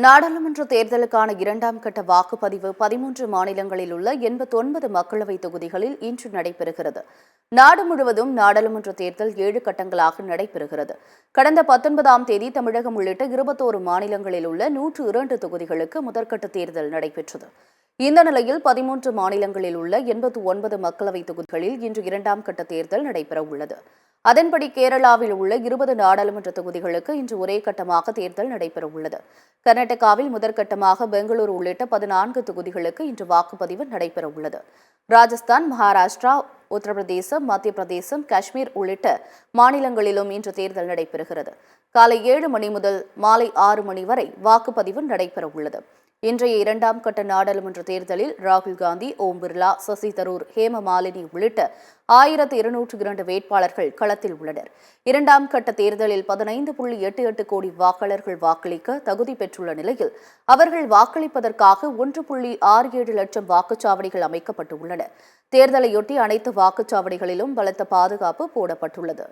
நாடாளுமன்ற தேர்தலுக்கான இரண்டாம் கட்ட வாக்குப்பதிவு 13 மாநிலங்களில் உள்ள 89 மக்களவைத் தொகுதிகளில் இன்று நடைபெறுகிறது. நாடு முழுவதும் நாடாளுமன்ற தேர்தல் 7 கட்டங்களாக நடைபெறுகிறது. கடந்த 19ஆம் தேதி தமிழகம் உள்ளிட்ட 21 மாநிலங்களில் உள்ள 102 தொகுதிகளுக்கு முதற்கட்ட தேர்தல் நடைபெற்றது. இந்த நிலையில் 13 மாநிலங்களில் உள்ள 89 மக்களவைத் தொகுதிகளில் இன்று இரண்டாம் கட்ட தேர்தல் நடைபெறவுள்ளது. அதன்படி கேரளாவில் உள்ள 20 நாடாளுமன்ற தொகுதிகளுக்கு இன்று ஒரே கட்டமாக தேர்தல் நடைபெறவுள்ளது. கர்நாடகாவில் முதற்கட்டமாக பெங்களூரு உள்ளிட்ட 14 தொகுதிகளுக்கு இன்று வாக்குப்பதிவு நடைபெறவுள்ளது. ராஜஸ்தான், மகாராஷ்டிரா, உத்தரப்பிரதேசம், மத்திய பிரதேசம், காஷ்மீர் உள்ளிட்ட மாநிலங்களிலும் இன்று தேர்தல் நடைபெறுகிறது. காலை 7 மணி முதல் மாலை 6 மணி வரை வாக்குப்பதிவு நடைபெறவுள்ளது. இன்றைய இரண்டாம் கட்ட நாடாளுமன்ற தேர்தலில் ராகுல் காந்தி, ஓம் பிர்லா, சசி தரூர், ஹேமமாலினி உள்ளிட்ட 1202 வேட்பாளர்கள் களத்தில் உள்ளனர். இரண்டாம் கட்ட தேர்தலில் 15.88 கோடி வாக்காளர்கள் வாக்களிக்க தகுதி பெற்றுள்ள நிலையில் அவர்கள் வாக்களிப்பதற்காக 1.67 லட்சம் வாக்குச்சாவடிகள் அமைக்கப்பட்டுள்ளன. தேர்தலையொட்டி அனைத்து வாக்குச்சாவடிகளிலும் பலத்த பாதுகாப்பு போடப்பட்டுள்ளது.